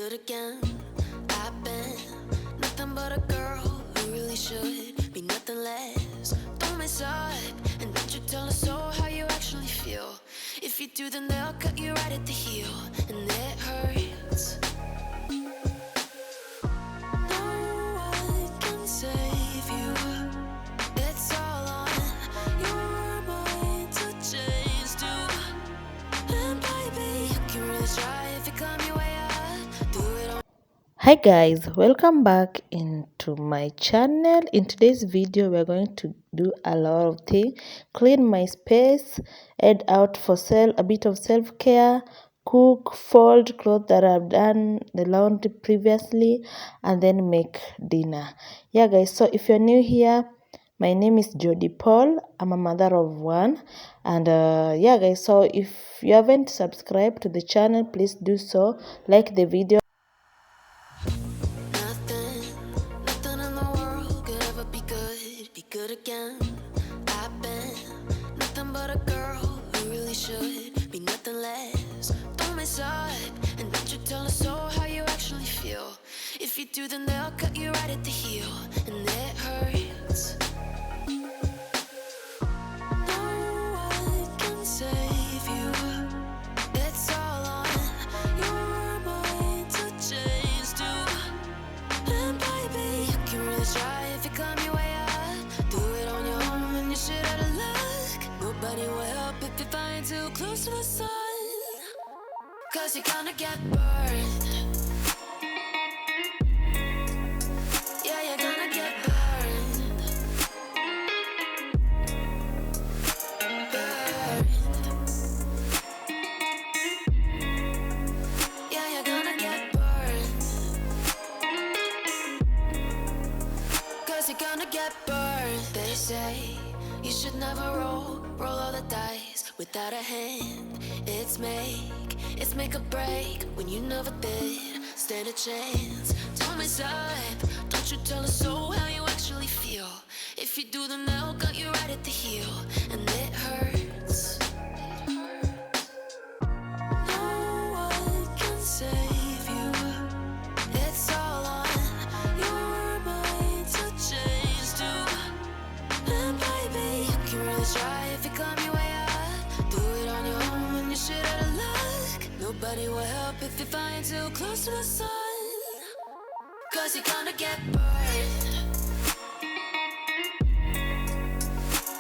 good again. I've been nothing but a girl who really should be nothing less. Don't mess up, and don't you tell us so how you actually feel. If you do, then they'll cut you right at the heel, and it hurts. No one can save you. It's all on your mind to change too. And baby, you can really try if you climb your way up. Do it on. Hi guys, welcome back into my channel. In today's video we're going to do a lot of things: clean my space, head out for a bit of self-care, cook, fold clothes that I've done the laundry previously, and then make dinner. Yeah guys, so if you're new here, my name is Jodie Paul. I'm a mother of one, and yeah guys, so if you haven't subscribed to the channel, please do so. Like the video. Nothing in the world could ever be good again. I've been nothing but a girl who really should be nothing less. Don't mess up, and don't you tell us so how you actually feel. If you do, then they'll cut you right at the heel, and it hurts. No one can save you. It's all on your mind to change too. And baby, you can really try if you climb your way up. Do it on your own and you shit out of luck. Nobody will help if you find too close to the sun. Cause you're gonna get burned. Yeah, you're gonna get burned. Burned. Yeah, you're gonna get burned. Cause you're gonna get burned. They say you should never roll all the dice without a hand. It's make or break when you never did stand a chance. Don't mess up, don't you tell us so how you actually feel. If you do, then they'll cut you right at the heel, and it hurts. No one can save you. It's all on your mind to change too. And baby, you can really try if you climb your way up. Do it on your own and you shit out of luck. Nobody will help if you find too close to the sun. Cause you're gonna get burned.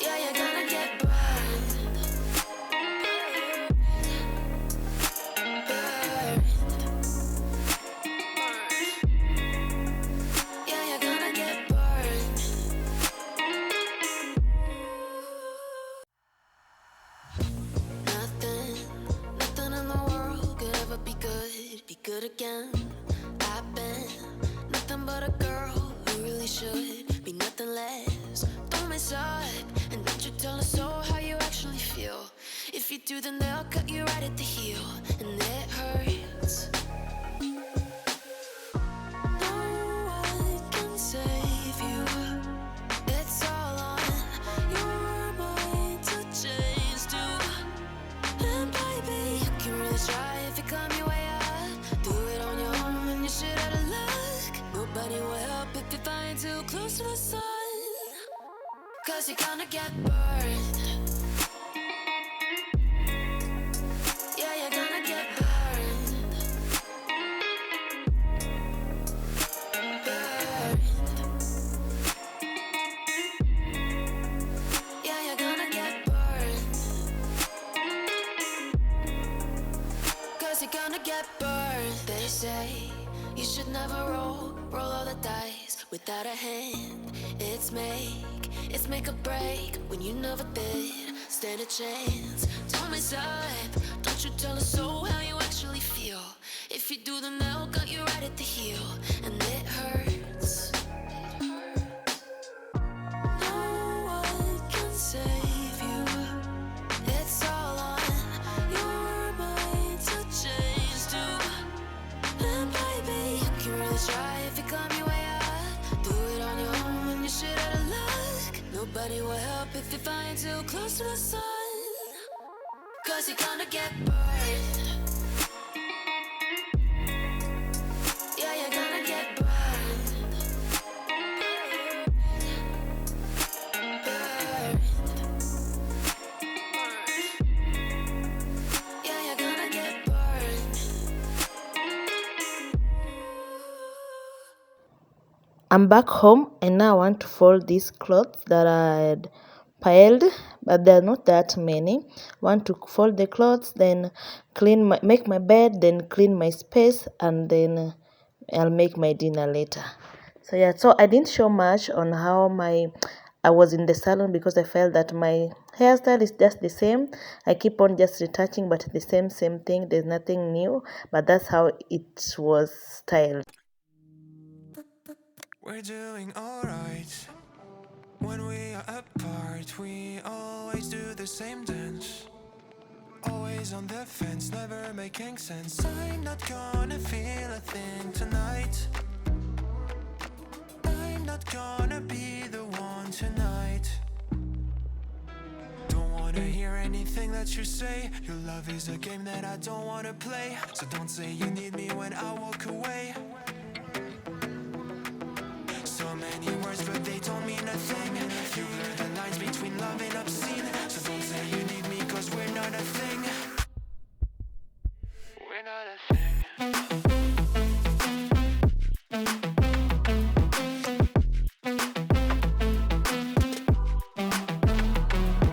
Yeah, you're gonna get burned. Burned. Yeah, you're gonna get burned. Nothing in the world could ever be good again. I've been nothing but a girl who really should be nothing less. Don't mess up, and don't you tell us so how you actually feel. If you do, then they'll cut you right at the heel, and it hurts. No one can save you. It's all on your mind to change too. And baby, you can really try if you climb your way up. Do it on your own and you shit out of luck. Nobody will help if you find too close to the sun. Cause you're gonna get burned. Yeah, you're gonna get burned. Burned. Yeah, you're gonna get burned. Cause you're gonna get burned. They say you should never roll all the dice without a hand. It's make or break when you never did stand a chance. Don't mess up, don't you tell us so how you actually feel. If you do, then they'll cut you right at the heel, and it hurts. No one can save you. It's all on your mind to change too. And baby, you can really try if you climb your way up. Do it on your own and you shit out of luck. Nobody will help if you find too close to the sun. Cause you're gonna get burned. I'm back home and now I want to fold these clothes that I had piled, but there are not that many. Want to fold the clothes, then make my bed, then clean my space, and then I'll make my dinner later. So yeah, so I didn't show much on how I was in the salon because I felt that my hairstyle is just the same. I keep on just retouching, but the same thing. There's nothing new, but that's how it was styled. We're doing alright. When we are apart, we always do the same dance. Always on the fence, never making sense. I'm not gonna feel a thing tonight. I'm not gonna be the one tonight. Don't wanna hear anything that you say. Your love is a game that I don't wanna play. So don't say you need me when I walk away. So many words but they don't mean a thing. You blur the lines between love and obscene. So don't say you need me cause we're not a thing. We're not a thing.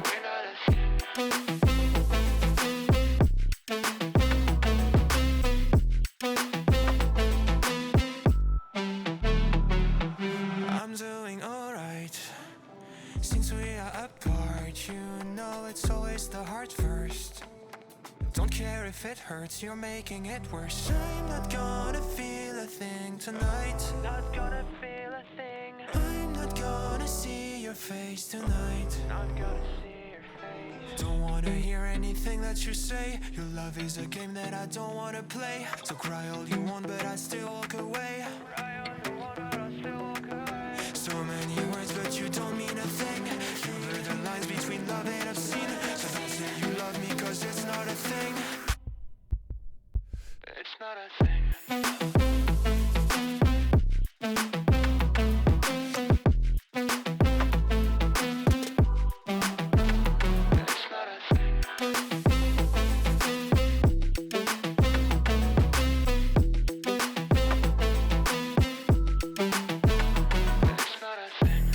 We're not a thing. I'm doing alright. Since we are apart, you know it's always the heart first. Don't care if it hurts, you're making it worse. I'm not gonna feel a thing tonight. Not gonna feel a thing. I'm not gonna see your face tonight. Not gonna see your face. Don't wanna hear anything that you say. Your love is a game that I don't wanna play. So cry all you want, but I still walk away. Cry all you want, but I still walk away. So many words, but you don't mean a thing. You blur the lines between love and obscene. So don't say you love me, cause it's not a thing. It's not a thing. It's not a thing. It's not a thing. It's not a thing.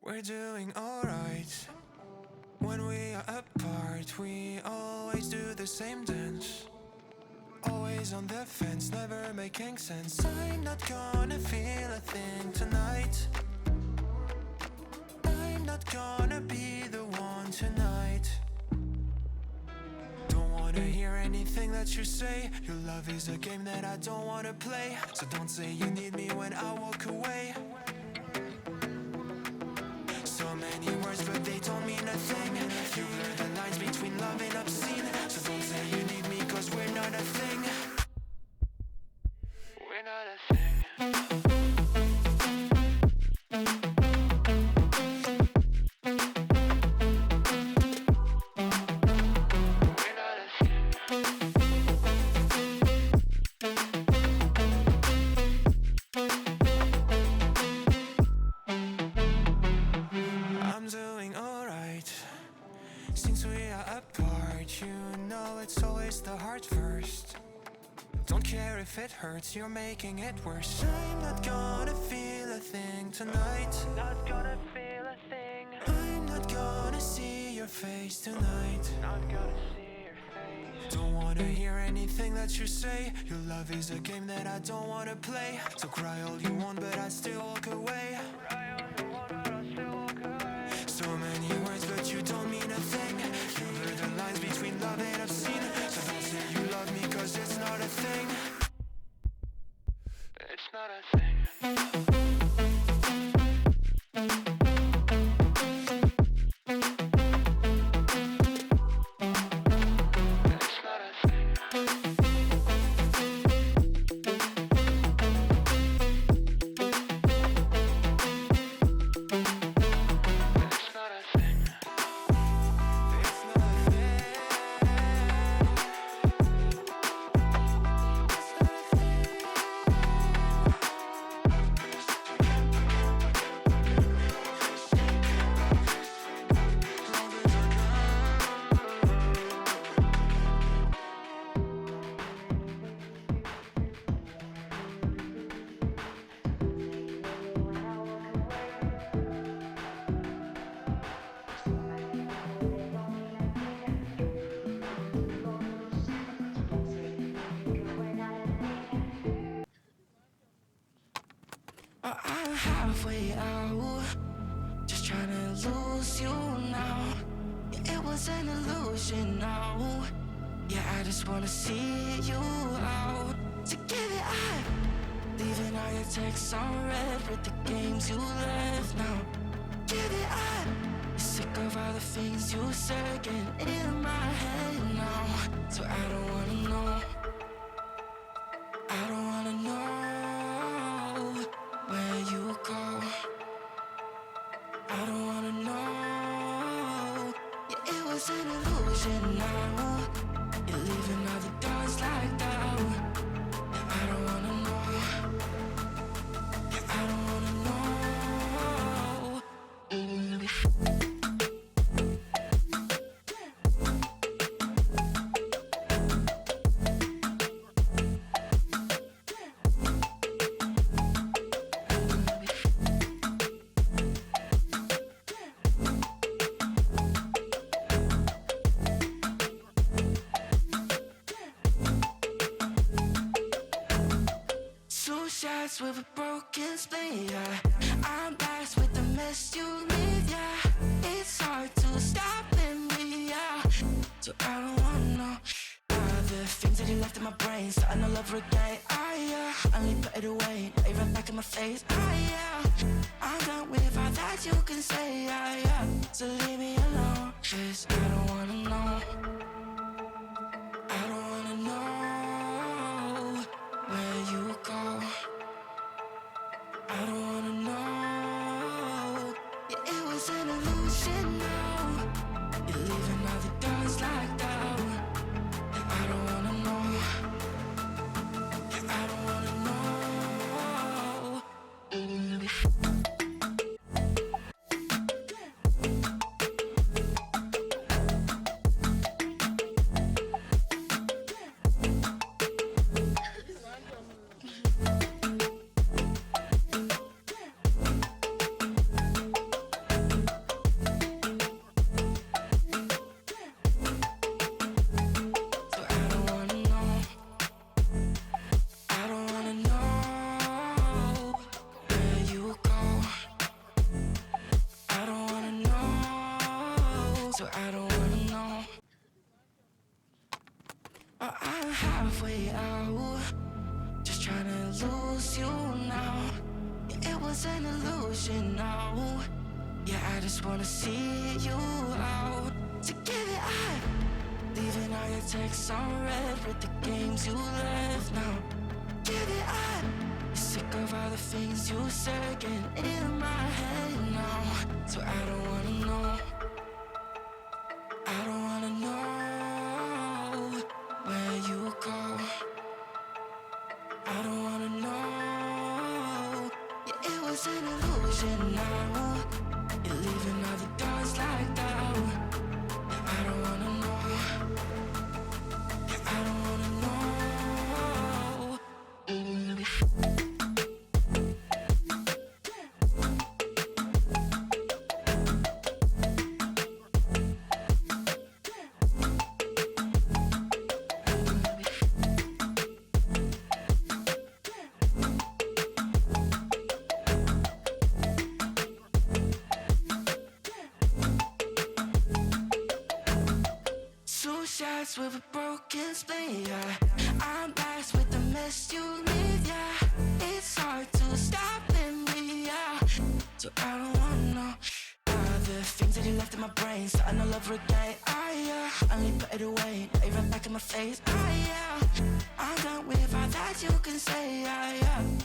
We're doing alright. When we are apart, we always do the same dance. Always on the fence, never making sense. I'm not gonna feel a thing tonight. I'm not gonna be the one tonight. Don't wanna hear anything that you say. Your love is a game that I don't wanna play. So don't say you need me when I walk away. So many words but they don't mean a thing. You blur the lines between love and obscene. So don't say you need me cause we're not a thing. We're not a thing. We're not a thing. I'm doing alright. Since we are apart, you know it's always the heart first. Don't care if it hurts, you're making it worse. I'm not gonna feel a thing tonight. Not gonna feel a thing. I'm not gonna see your face tonight. Not gonna see your face. Don't wanna hear anything that you say. Your love is a game that I don't wanna play. So cry all you want, but I still walk away. Cry all you want, but I still walk away. So many words, but you don't mean a thing. You blur the lines between love and obscene. So don't say you love me, cause it's not a thing. It's not a thing. Or I'm halfway out, just trying to lose you now. Yeah, it was an illusion now. Yeah, I just wanna see you out. To give it up, leaving all your texts on red with the games you left now. Give it up, you're sick of all the things you said getting in my head now. So I don't wanna know, I don't wanna know where you go. I don't wanna know. Yeah, it was an illusion now. You're leaving all the doors like that. Yeah, I don't wanna know. Yeah, I don't wanna know. Two shots with a broken spleen, yeah. I'm blessed with the mess you leave, yeah. It's hard to stop and breathe, yeah. So I don't wanna know the things that you left in my brain, starting all over again. I only put it away, now you right back in my face. I'm done with all that you can say, so leave me alone, 'cause I don't wanna know. I don't wanna know where you go. I don't wanna know. Yeah, it was an illusion now. You're leaving all the doors like that. Yeah, I don't wanna know. Yeah, I don't wanna know. So I don't wanna know. I don't wanna know where you go. I don't wanna know. So I don't wanna know. Or I'm halfway out, just trying to lose you now. Yeah, it was an illusion now. Yeah, I just wanna see you out. To give it up, leaving all your texts on red with the games you left now. Give it up, you're sick of all the things you said getting in my head now. So I don't wanna know, I don't wanna know where you go. I don't wanna know. Yeah, it was an illusion now. You're leaving all the doors like that. Yeah, I don't wanna know. Yeah, I don't wanna know. Two shots with a broken spleen, yeah. I'm blessed with the mess you leave, yeah. It's hard to stop and breathe, yeah. So I don't wanna know the things that you left in my brain, starting all over again. I only put it away, now you right back in my face. I'm done with all that you can say,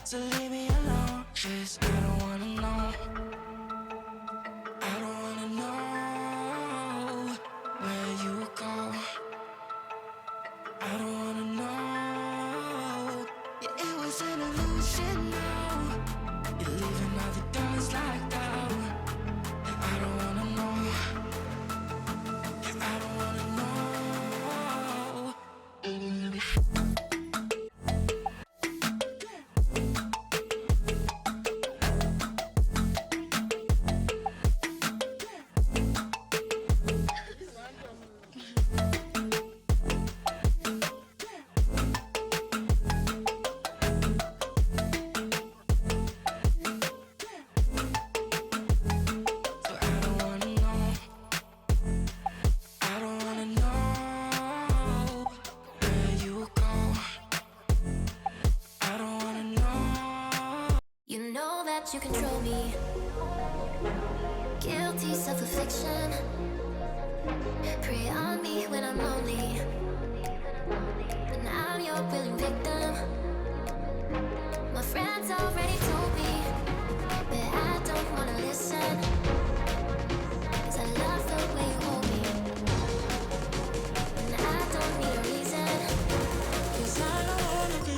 so leave me alone, 'cause I don't wanna know. I don't wanna know where you go. I don't wanna know. Yeah, it was an illusion now. You're leaving all the doors like that. Yeah, I don't wanna know. Yeah, I don't wanna know. that you control me. Guilty self-affliction. Prey on me when I'm lonely. And I'm your willing victim. My friends already told me, but I don't wanna listen. 'Cause I love the way you hold me. And I don't need a reason. 'Cause I don't wanna be.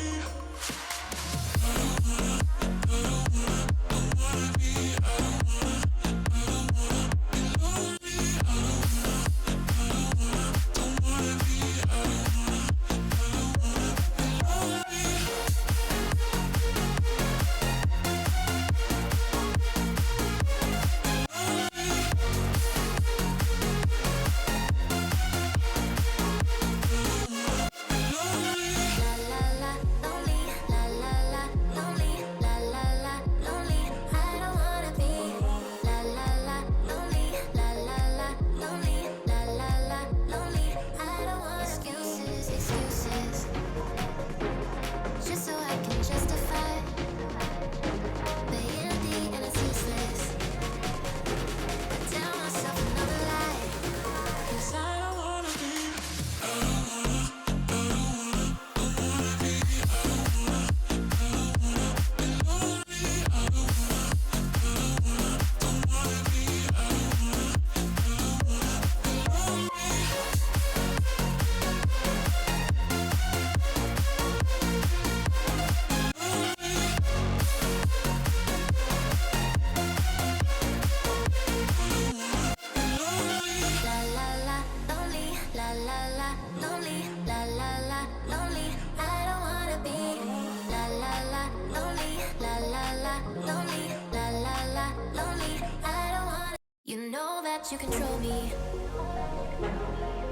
You know that you control me.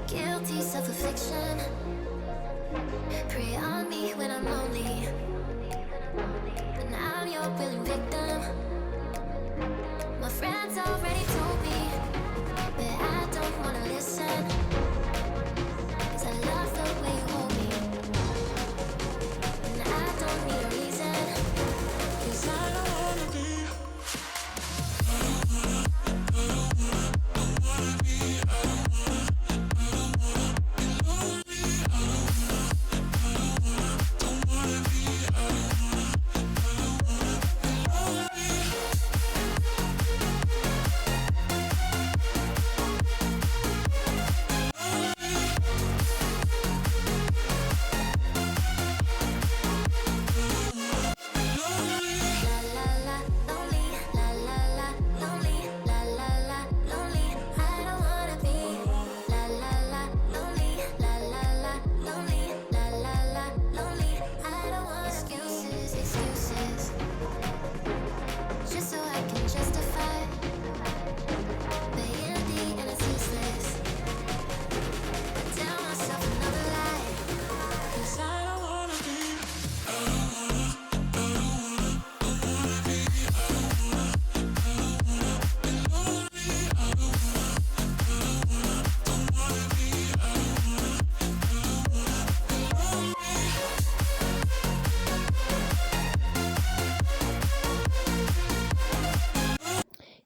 Guilty self-affliction. Prey on me when I'm lonely. And I'm your willing victim. My friends already told me, but I don't wanna listen. 'Cause I love the way you hold me. And I don't need a reason. 'Cause I don't wanna be.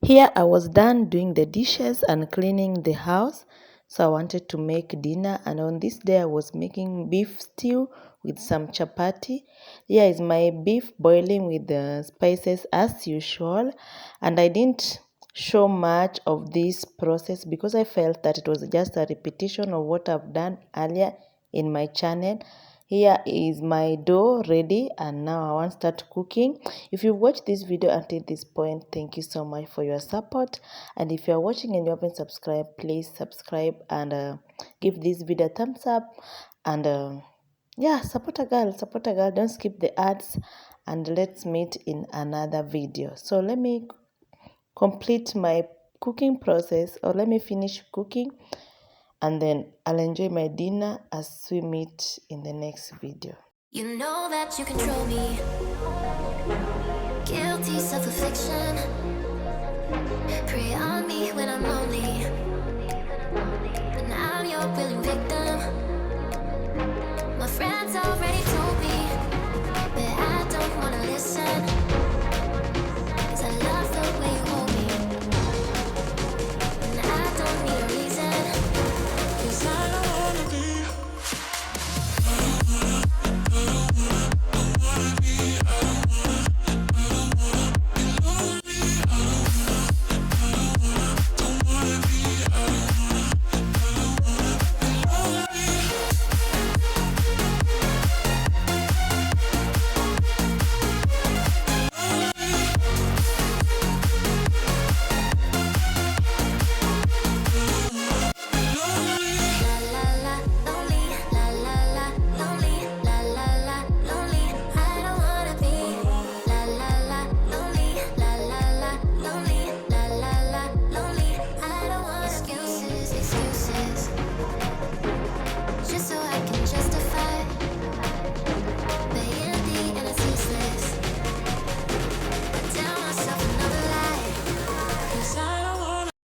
Here I was done doing the dishes and cleaning the house, so I wanted to make dinner, and on this day I was making beef stew with some chapati. Here is my beef boiling with the spices as usual, and I didn't show much of this process because I felt that it was just a repetition of what I've done earlier in my channel. Here is my dough ready, and now I want to start cooking. If you watched this video until this point, thank you so much for your support. And if you are watching and you haven't subscribed, please subscribe and give this video a thumbs up. And yeah, support a girl, don't skip the ads, and let's meet in another video. So let me complete my cooking process, or let me finish cooking, and then I'll enjoy my dinner as we meet in the next video. You know that you control me. Guilty self-affliction. Prey on me when I'm lonely. And I'm your willing victim.